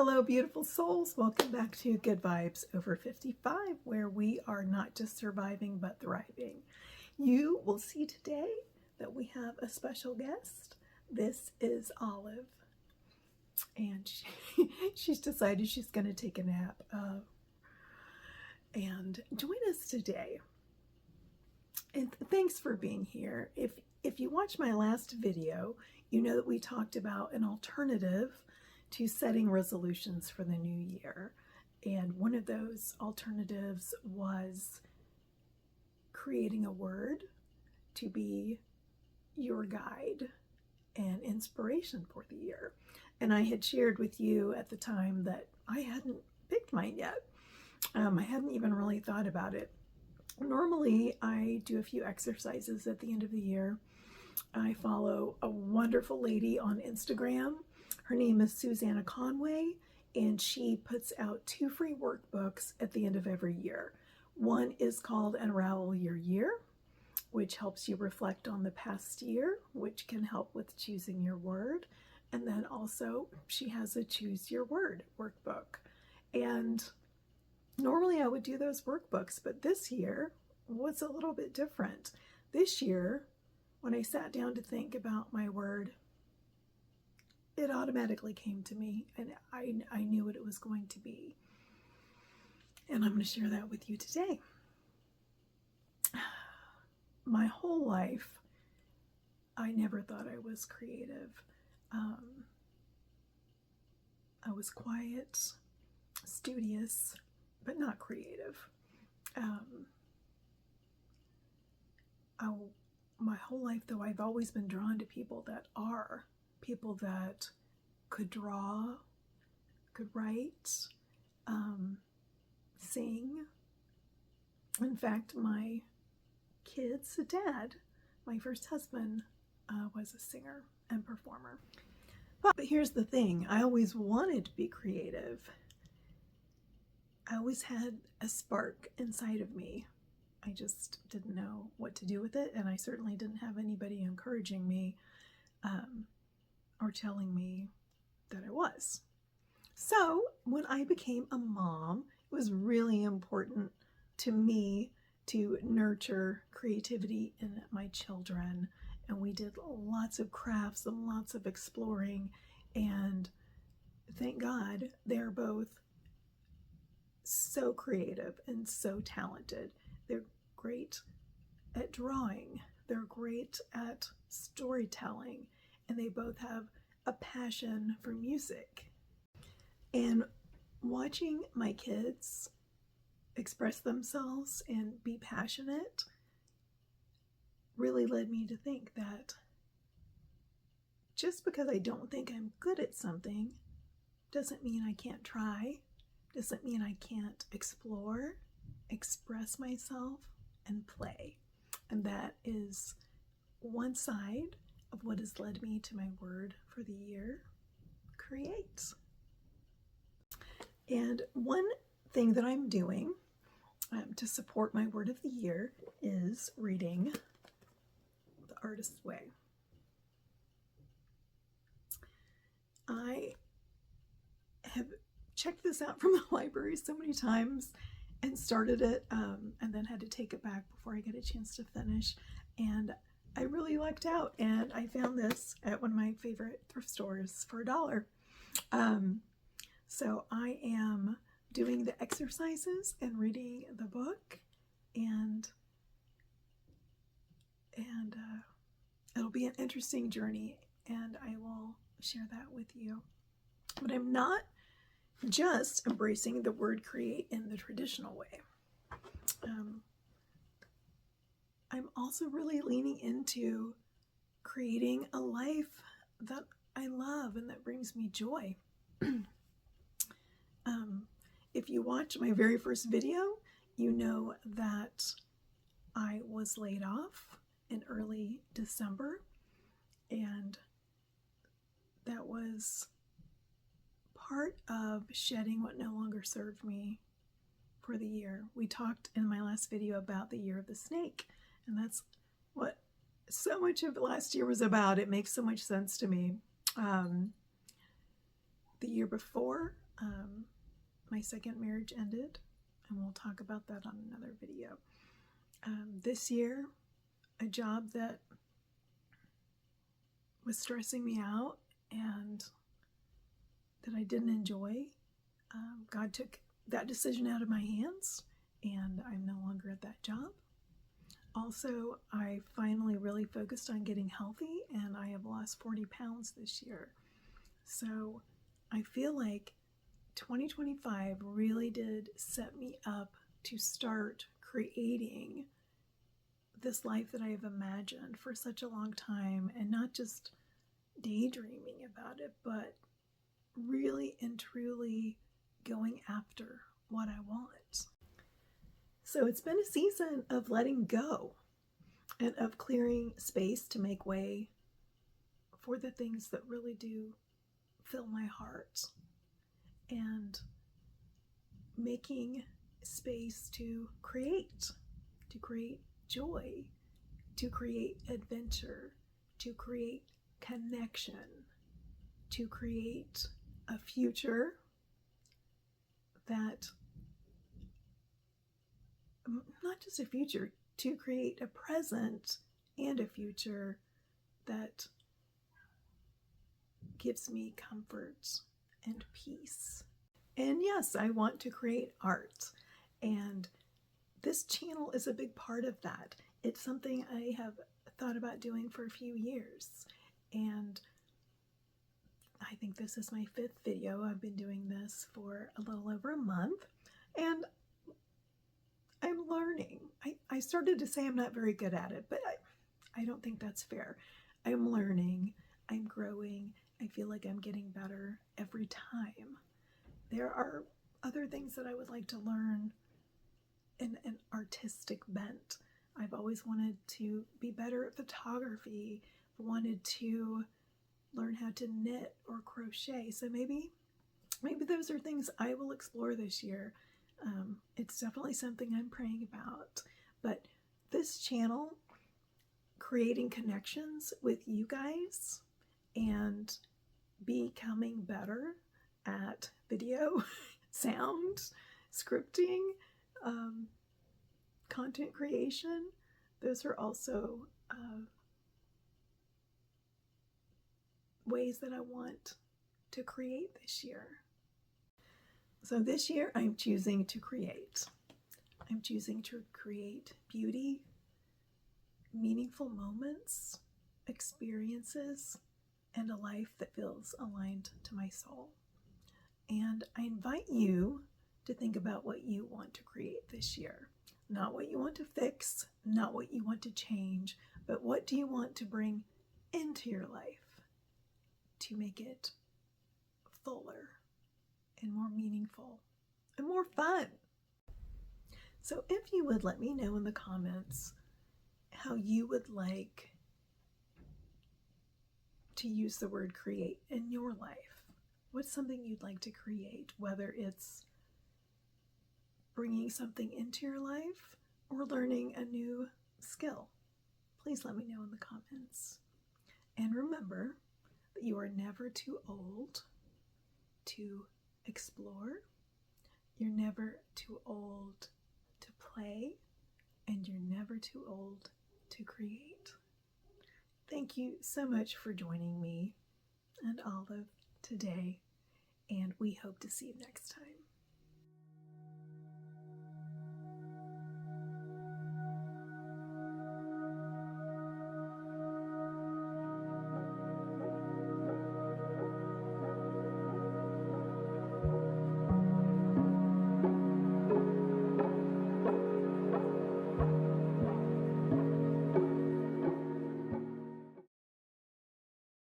Hello, beautiful souls. Welcome back to Good Vibes Over 55, where we are not just surviving, but thriving. You will see today that we have a special guest. This is Olive, and she's decided she's going to take a nap and join us today. And thanks for being here. If you watched my last video, you know that we talked about an alternative to setting resolutions for the new year. And one of those alternatives was creating a word to be your guide and inspiration for the year. And I had shared with you at the time that I hadn't picked mine yet. I hadn't even really thought about it. Normally, I do a few exercises at the end of the year. I follow a wonderful lady on Instagram. Her name is Susanna Conway, and she puts out 2 free workbooks at the end of every year. One is called Unravel Your Year, which helps you reflect on the past year, which can help with choosing your word. And then also she has a Choose Your Word workbook. And normally I would do those workbooks, but this year was a little bit different. This year, when I sat down to think about my word, it automatically came to me, and I knew what it was going to be. And I'm going to share that with you today. My whole life, I never thought I was creative. I was quiet, studious, but not creative. My whole life, though, I've always been drawn to people that are. People that could draw, could write, sing. In fact, my kid's dad, my first husband, was a singer and performer. But here's the thing, I always wanted to be creative. I always had a spark inside of me. I just didn't know what to do with it, and I certainly didn't have anybody encouraging me or telling me that I was. So when I became a mom, it was really important to me to nurture creativity in my children. And we did lots of crafts and lots of exploring. And thank God they're both so creative and so talented. They're great at drawing. They're great at storytelling. And they both have a passion for music. And watching my kids express themselves and be passionate really led me to think that just because I don't think I'm good at something doesn't mean I can't try, doesn't mean I can't explore, express myself, and play. And that is one side of what has led me to my word for the year, create. And one thing that I'm doing to support my word of the year is reading The Artist's Way. I have checked this out from the library so many times and started it and then had to take it back before I get a chance to finish. And I really lucked out, and I found this at one of my favorite thrift stores for $1. So I am doing the exercises and reading the book, and it'll be an interesting journey, and I will share that with you. But I'm not just embracing the word create in the traditional way. I'm also really leaning into creating a life that I love and that brings me joy. If you watch my very first video, you know that I was laid off in early December, and that was part of shedding what no longer served me for the year. We talked in my last video about the year of the snake, and that's what so much of last year was about. It makes so much sense to me. The year before, my second marriage ended, and we'll talk about that on another video. This year, a job that was stressing me out and that I didn't enjoy, God took that decision out of my hands, and I'm no longer at that job. Also, I finally really focused on getting healthy, and I have lost 40 pounds this year. So I feel like 2025 really did set me up to start creating this life that I have imagined for such a long time, and not just daydreaming about it, but really and truly going after what I want. So it's been a season of letting go and of clearing space to make way for the things that really do fill my heart, and making space to create joy, to create adventure, to create connection, to create a future that, not just a future, to create a present and a future that gives me comfort and peace. And yes, I want to create art, and this channel is a big part of that. It's something I have thought about doing for a few years, and I think this is my 5th video. I've been doing this for a little over a month, and I'm learning. I started to say I'm not very good at it, but I don't think that's fair. I'm learning, I'm growing, I feel like I'm getting better every time. There are other things that I would like to learn in an artistic bent. I've always wanted to be better at photography, wanted to learn how to knit or crochet. So maybe those are things I will explore this year. It's definitely something I'm praying about. But this channel, creating connections with you guys and becoming better at video, sound, scripting, content creation, those are also ways that I want to create this year. So this year I'm choosing to create. I'm choosing to create beauty, meaningful moments, experiences, and a life that feels aligned to my soul. And I invite you to think about what you want to create this year. Not what you want to fix, not what you want to change, but what do you want to bring into your life to make it fuller and more meaningful and more fun. So if you would let me know in the comments how you would like to use the word create in your life. What's something you'd like to create, whether it's bringing something into your life or learning a new skill? Please let me know in the comments. And remember that you are never too old to explore. You're never too old to play, and you're never too old to create. Thank you so much for joining me and Olive today, and we hope to see you next time.